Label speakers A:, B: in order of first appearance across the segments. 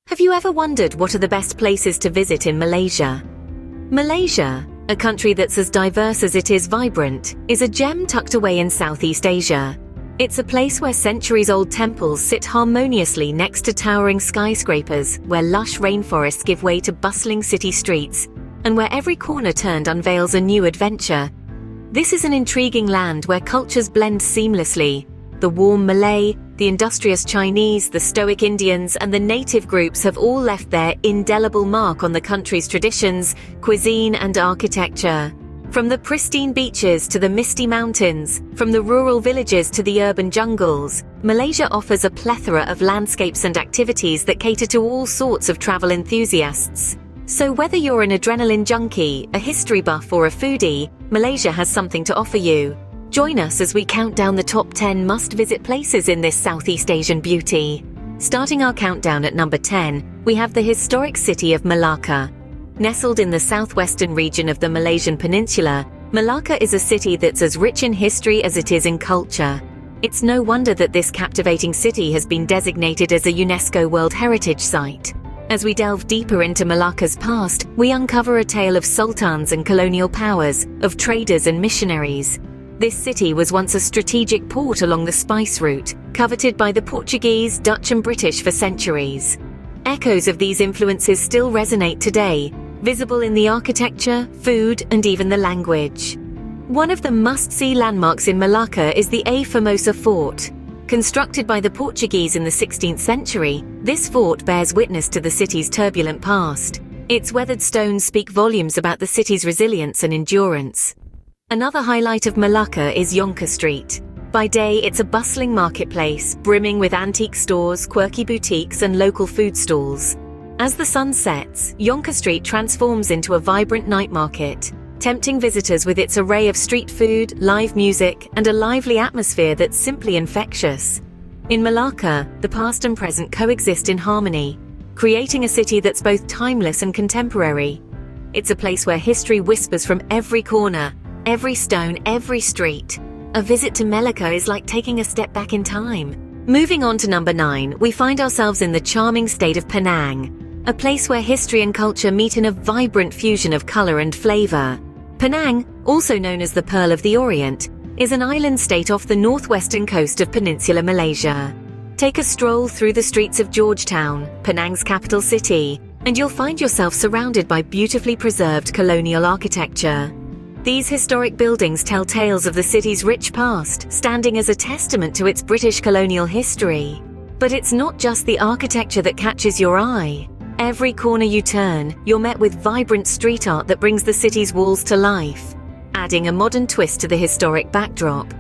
A: Have you ever wondered what are the best places to visit in Malaysia? Malaysia, a country that's as diverse as it is vibrant, is a gem tucked away in Southeast Asia. It's a place where centuries-old temples sit harmoniously next to towering skyscrapers, where lush rainforests give way to bustling city streets, and where every corner turned unveils a new adventure. This is an intriguing land where cultures blend seamlessly. The warm Malay, the industrious Chinese, the stoic Indians, and the native groups have all left their indelible mark on the country's traditions, cuisine, and architecture. From the pristine beaches to the misty mountains, from the rural villages to the urban jungles, Malaysia offers a plethora of landscapes and activities that cater to all sorts of travel enthusiasts. So whether you're an adrenaline junkie, a history buff, or a foodie, Malaysia has something to offer you. Join us as we count down the top 10 must-visit places in this Southeast Asian beauty. Starting our countdown at number 10, we have the historic city of Melaka. Nestled in the southwestern region of the Malaysian peninsula, Melaka is a city that's as rich in history as it is in culture. It's no wonder that this captivating city has been designated as a UNESCO World Heritage Site. As we delve deeper into Malacca's past, we uncover a tale of sultans and colonial powers, of traders and missionaries. This city was once a strategic port along the spice route, coveted by the Portuguese, Dutch, and British for centuries. Echoes of these influences still resonate today, visible in the architecture, food, and even the language. One of the must-see landmarks in Melaka is the A Famosa Fort. Constructed by the Portuguese in the 16th century, this fort bears witness to the city's turbulent past. Its weathered stones speak volumes about the city's resilience and endurance. Another highlight of Melaka is Yonka Street. By day, it's a bustling marketplace, brimming with antique stores, quirky boutiques, and local food stalls. As the sun sets, Yonka Street transforms into a vibrant night market, tempting visitors with its array of street food, live music, and a lively atmosphere that's simply infectious. In Melaka, the past and present coexist in harmony, creating a city that's both timeless and contemporary. It's a place where history whispers from every corner, every stone, every street. A visit to Melaka is like taking a step back in time. Moving on to number 9, we find ourselves in the charming state of Penang, a place where history and culture meet in a vibrant fusion of color and flavor. Penang, also known as the Pearl of the Orient, is an island state off the northwestern coast of Peninsular Malaysia. Take a stroll through the streets of Georgetown, Penang's capital city, and you'll find yourself surrounded by beautifully preserved colonial architecture. These historic buildings tell tales of the city's rich past, standing as a testament to its British colonial history. But it's not just the architecture that catches your eye. Every corner you turn, you're met with vibrant street art that brings the city's walls to life, adding a modern twist to the historic backdrop.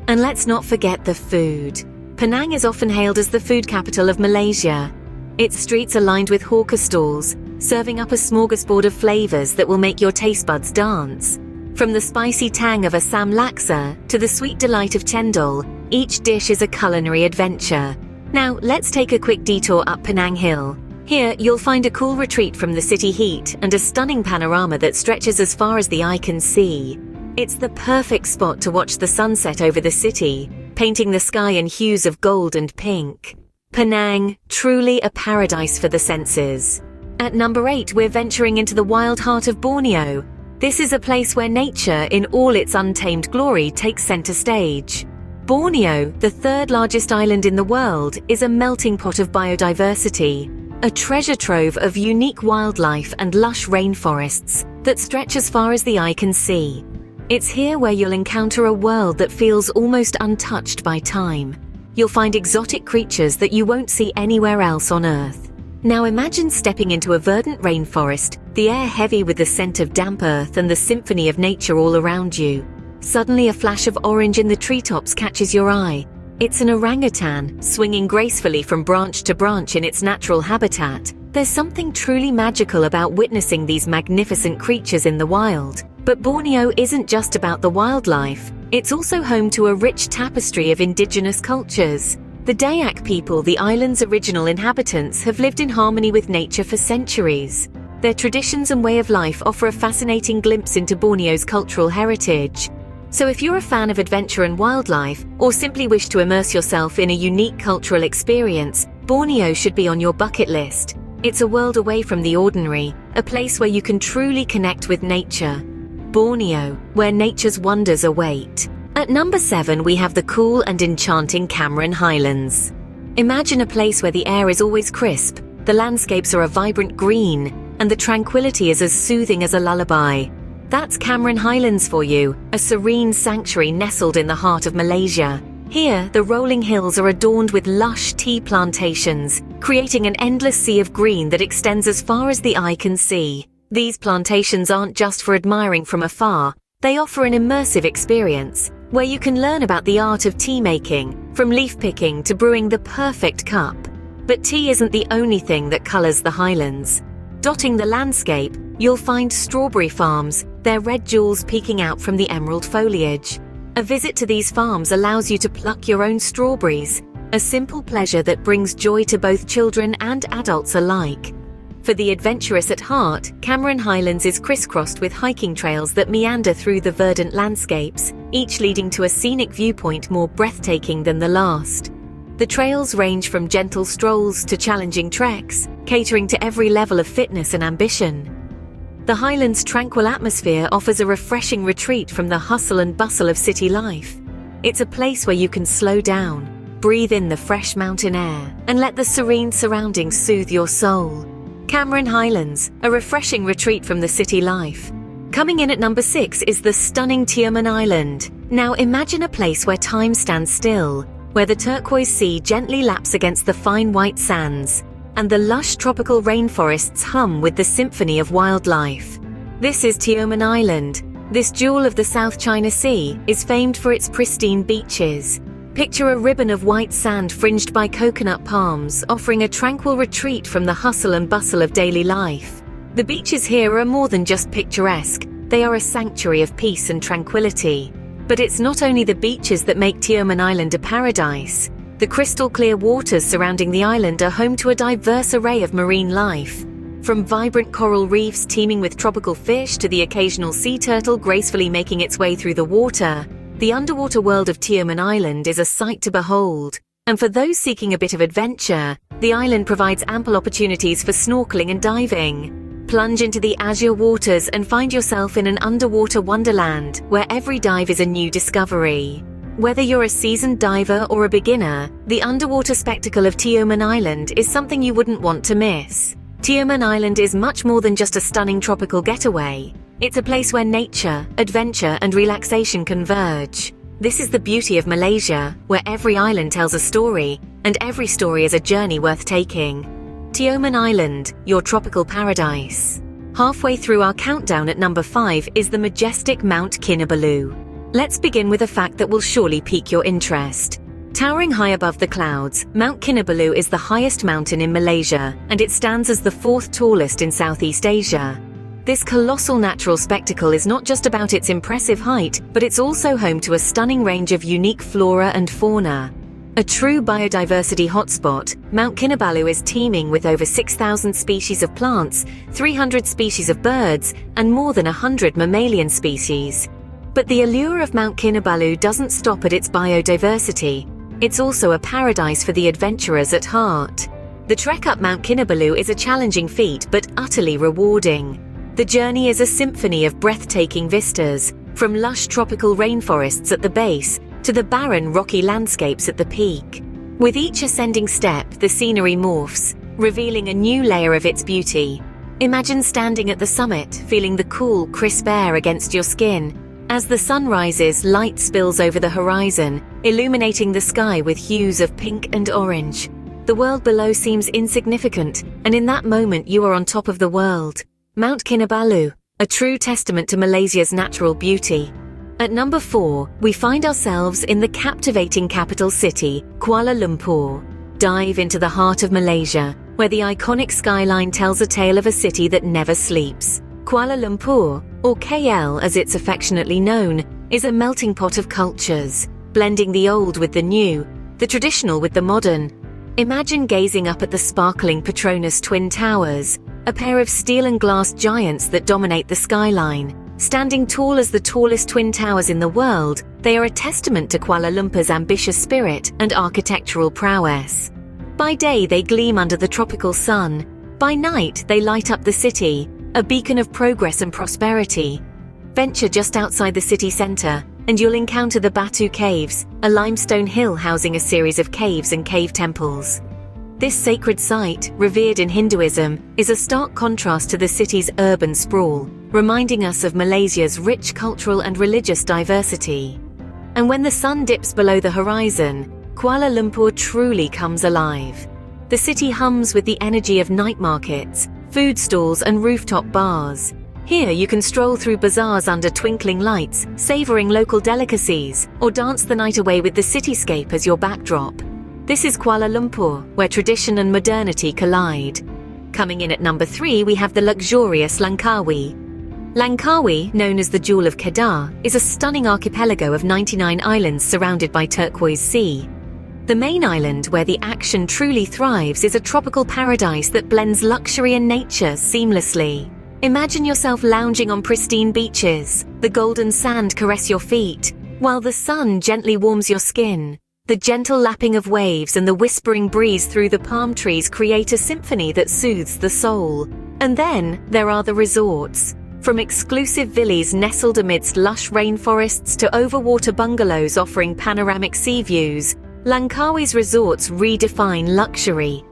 A: And let's not forget the food. Penang is often hailed as the food capital of Malaysia. Its streets are lined with hawker stalls, serving up a smorgasbord of flavors that will make your taste buds dance. From the spicy tang of Assam laksa to the sweet delight of chendol, each dish is a culinary adventure. Now, let's take a quick detour up Penang Hill. Here, you'll find a cool retreat from the city heat and a stunning panorama that stretches as far as the eye can see. It's the perfect spot to watch the sunset over the city, painting the sky in hues of gold and pink. Penang, truly a paradise for the senses. At number 8, we're venturing into the wild heart of Borneo. This is a place where nature, in all its untamed glory, takes center stage. Borneo, the third largest island in the world, is a melting pot of biodiversity, a treasure trove of unique wildlife and lush rainforests that stretch as far as the eye can see. It's here where you'll encounter a world that feels almost untouched by time. You'll find exotic creatures that you won't see anywhere else on Earth. Now imagine stepping into a verdant rainforest, the air heavy with the scent of damp earth and the symphony of nature all around you. Suddenly a flash of orange in the treetops catches your eye. It's an orangutan, swinging gracefully from branch to branch in its natural habitat. There's something truly magical about witnessing these magnificent creatures in the wild. But Borneo isn't just about the wildlife. It's also home to a rich tapestry of indigenous cultures. The Dayak people, the island's original inhabitants, have lived in harmony with nature for centuries. Their traditions and way of life offer a fascinating glimpse into Borneo's cultural heritage. So if you're a fan of adventure and wildlife, or simply wish to immerse yourself in a unique cultural experience, Borneo should be on your bucket list. It's a world away from the ordinary, a place where you can truly connect with nature. Borneo, where nature's wonders await. At number 7, we have the cool and enchanting Cameron Highlands. Imagine a place where the air is always crisp, the landscapes are a vibrant green, and the tranquility is as soothing as a lullaby. That's Cameron Highlands for you, a serene sanctuary nestled in the heart of Malaysia. Here, the rolling hills are adorned with lush tea plantations, creating an endless sea of green that extends as far as the eye can see. These plantations aren't just for admiring from afar, they offer an immersive experience, where you can learn about the art of tea making, from leaf picking to brewing the perfect cup. But tea isn't the only thing that colours the Highlands. Dotting the landscape, you'll find strawberry farms, their red jewels peeking out from the emerald foliage. A visit to these farms allows you to pluck your own strawberries, a simple pleasure that brings joy to both children and adults alike. For the adventurous at heart, Cameron Highlands is crisscrossed with hiking trails that meander through the verdant landscapes, each leading to a scenic viewpoint more breathtaking than the last. The trails range from gentle strolls to challenging treks, catering to every level of fitness and ambition. The Highlands' tranquil atmosphere offers a refreshing retreat from the hustle and bustle of city life. It's a place where you can slow down, breathe in the fresh mountain air, and let the serene surroundings soothe your soul. Cameron Highlands, a refreshing retreat from the city life. Coming in at number 6 is the stunning Tioman Island. Now imagine a place where time stands still, where the turquoise sea gently laps against the fine white sands, and the lush tropical rainforests hum with the symphony of wildlife. This is Tioman Island. This jewel of the South China Sea is famed for its pristine beaches. Picture a ribbon of white sand fringed by coconut palms, offering a tranquil retreat from the hustle and bustle of daily life. The beaches here are more than just picturesque, they are a sanctuary of peace and tranquility. But it's not only the beaches that make Tioman Island a paradise. The crystal-clear waters surrounding the island are home to a diverse array of marine life. From vibrant coral reefs teeming with tropical fish to the occasional sea turtle gracefully making its way through the water, the underwater world of Tioman Island is a sight to behold. And for those seeking a bit of adventure, the island provides ample opportunities for snorkeling and diving. Plunge into the azure waters and find yourself in an underwater wonderland where every dive is a new discovery. Whether you're a seasoned diver or a beginner, the underwater spectacle of Tioman Island is something you wouldn't want to miss. Tioman Island is much more than just a stunning tropical getaway. It's a place where nature, adventure, and relaxation converge. This is the beauty of Malaysia, where every island tells a story, and every story is a journey worth taking. Tioman Island, your tropical paradise. Halfway through our countdown at number 5 is the majestic Mount Kinabalu. Let's begin with a fact that will surely pique your interest. Towering high above the clouds, Mount Kinabalu is the highest mountain in Malaysia, and it stands as the 4th tallest in Southeast Asia. This colossal natural spectacle is not just about its impressive height, but it's also home to a stunning range of unique flora and fauna. A true biodiversity hotspot, Mount Kinabalu is teeming with over 6,000 species of plants, 300 species of birds, and more than 100 mammalian species. But the allure of Mount Kinabalu doesn't stop at its biodiversity. It's also a paradise for the adventurers at heart. The trek up Mount Kinabalu is a challenging feat, but utterly rewarding. The journey is a symphony of breathtaking vistas, from lush tropical rainforests at the base to the barren rocky landscapes at the peak. With each ascending step, the scenery morphs, revealing a new layer of its beauty. Imagine standing at the summit, feeling the cool, crisp air against your skin. As the sun rises, light spills over the horizon, illuminating the sky with hues of pink and orange. The world below seems insignificant, and in that moment you are on top of the world. Mount Kinabalu, a true testament to Malaysia's natural beauty. At number 4, we find ourselves in the captivating capital city, Kuala Lumpur. Dive into the heart of Malaysia, where the iconic skyline tells a tale of a city that never sleeps. Kuala Lumpur, or KL as it's affectionately known, is a melting pot of cultures, blending the old with the new, the traditional with the modern. Imagine gazing up at the sparkling Petronas Twin Towers, a pair of steel and glass giants that dominate the skyline. Standing tall as the tallest twin towers in the world, they are a testament to Kuala Lumpur's ambitious spirit and architectural prowess. By day they gleam under the tropical sun, By night, they light up the city, a beacon of progress and prosperity. Venture just outside the city center, and you'll encounter the Batu Caves, a limestone hill housing a series of caves and cave temples. This sacred site, revered in Hinduism, is a stark contrast to the city's urban sprawl, reminding us of Malaysia's rich cultural and religious diversity. And when the sun dips below the horizon, Kuala Lumpur truly comes alive. The city hums with the energy of night markets, food stalls and rooftop bars. Here you can stroll through bazaars under twinkling lights, savoring local delicacies, or dance the night away with the cityscape as your backdrop. This is Kuala Lumpur, where tradition and modernity collide. Coming in at number 3, we have the luxurious Langkawi. Langkawi, known as the Jewel of Kedah, is a stunning archipelago of 99 islands surrounded by turquoise sea. The main island, where the action truly thrives, is a tropical paradise that blends luxury and nature seamlessly. Imagine yourself lounging on pristine beaches, the golden sand caress your feet, while the sun gently warms your skin. The gentle lapping of waves and the whispering breeze through the palm trees create a symphony that soothes the soul. And then there are the resorts. From exclusive villas nestled amidst lush rainforests to overwater bungalows offering panoramic sea views, Langkawi's resorts redefine luxury.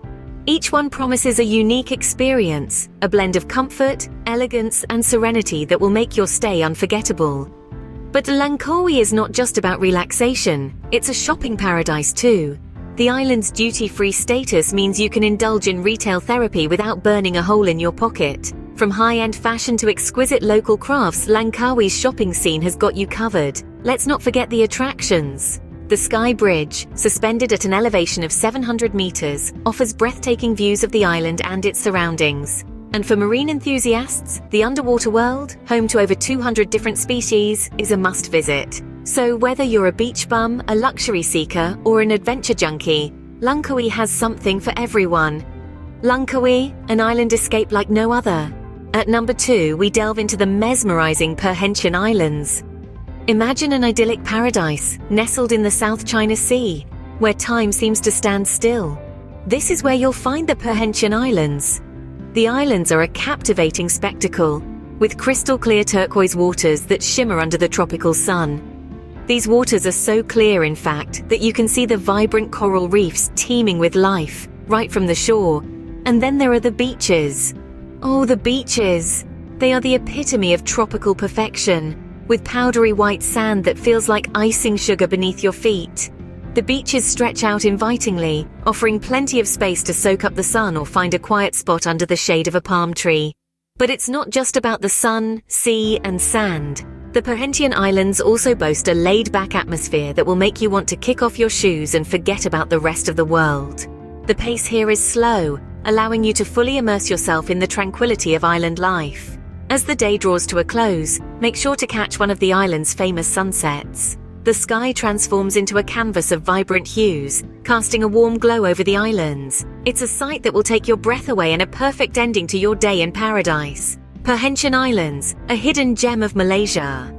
A: Each one promises a unique experience, a blend of comfort, elegance, and serenity that will make your stay unforgettable. But Langkawi is not just about relaxation, it's a shopping paradise too. The island's duty-free status means you can indulge in retail therapy without burning a hole in your pocket. From high-end fashion to exquisite local crafts, Langkawi's shopping scene has got you covered. Let's not forget the attractions. The Sky Bridge, suspended at an elevation of 700 meters, offers breathtaking views of the island and its surroundings. And for marine enthusiasts, the underwater world, home to over 200 different species, is a must visit. So whether you're a beach bum, a luxury seeker, or an adventure junkie, Langkawi has something for everyone. Langkawi, an island escape like no other. At number 2, we delve into the mesmerizing Penang Islands. Imagine an idyllic paradise, nestled in the South China Sea, where time seems to stand still. This is where you'll find the Penang Islands. The islands are a captivating spectacle, with crystal-clear turquoise waters that shimmer under the tropical sun. These waters are so clear, in fact, that you can see the vibrant coral reefs teeming with life, right from the shore. And then there are the beaches. Oh, the beaches! They are the epitome of tropical perfection, with powdery white sand that feels like icing sugar beneath your feet. The beaches stretch out invitingly, offering plenty of space to soak up the sun or find a quiet spot under the shade of a palm tree. But it's not just about the sun, sea, and sand. The Penang Islands also boast a laid-back atmosphere that will make you want to kick off your shoes and forget about the rest of the world. The pace here is slow, allowing you to fully immerse yourself in the tranquility of island life. As the day draws to a close, make sure to catch one of the island's famous sunsets. The sky transforms into a canvas of vibrant hues, casting a warm glow over the islands. It's a sight that will take your breath away and a perfect ending to your day in paradise. Penang Islands, a hidden gem of Malaysia.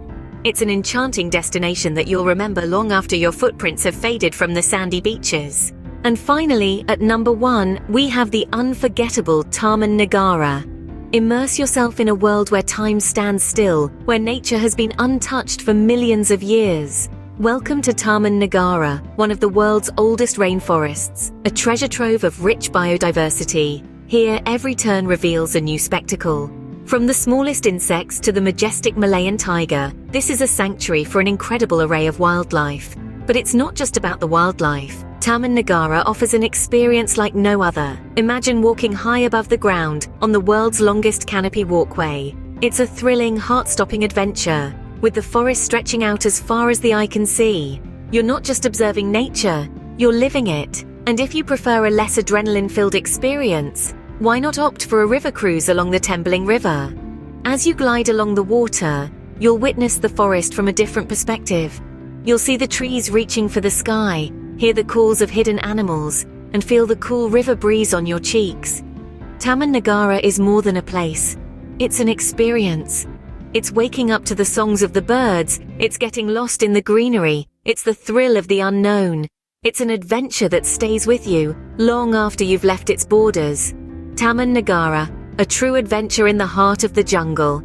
A: It's an enchanting destination that you'll remember long after your footprints have faded from the sandy beaches. And finally, at number 1, we have the unforgettable Tamnagara. Immerse yourself in a world where time stands still, where nature has been untouched for millions of years. Welcome to Tamnagara, one of the world's oldest rainforests, a treasure trove of rich biodiversity. Here, every turn reveals a new spectacle. From the smallest insects to the majestic Malayan tiger, this is a sanctuary for an incredible array of wildlife. But it's not just about the wildlife. Tamnagara offers an experience like no other. Imagine walking high above the ground on the world's longest canopy walkway. It's a thrilling, heart-stopping adventure, with the forest stretching out as far as the eye can see. You're not just observing nature, you're living it. And if you prefer a less adrenaline-filled experience, why not opt for a river cruise along the Tembling River? As you glide along the water, you'll witness the forest from a different perspective. You'll see the trees reaching for the sky, hear the calls of hidden animals, and feel the cool river breeze on your cheeks. Tamnagara is more than a place. It's an experience. It's waking up to the songs of the birds, it's getting lost in the greenery, it's the thrill of the unknown. It's an adventure that stays with you long after you've left its borders. Tamnagara, a true adventure in the heart of the jungle.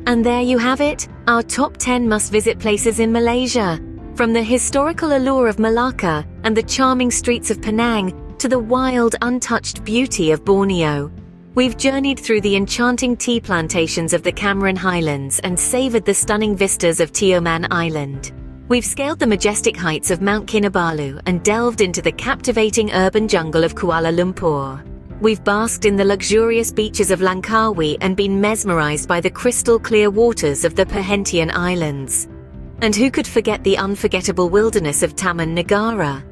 A: And there you have it, our top 10 must-visit places in Malaysia. From the historical allure of Melaka and the charming streets of Penang to the wild, untouched beauty of Borneo. We've journeyed through the enchanting tea plantations of the Highlands and savored the stunning vistas of Tioman Island. We've scaled the majestic heights of Mount Kinabalu and delved into the captivating urban jungle of Kuala Lumpur. We've basked in the luxurious beaches of Langkawi and been mesmerized by the crystal-clear waters of the Penang Islands. And who could forget the unforgettable wilderness of Tamnagara?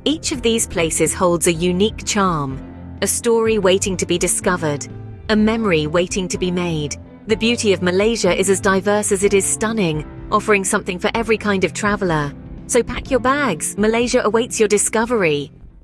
A: Each of these places holds a unique charm, a story waiting to be discovered, a memory waiting to be made. The beauty of Malaysia is as diverse as it is stunning, offering something for every kind of traveler. So pack your bags, Malaysia awaits your discovery.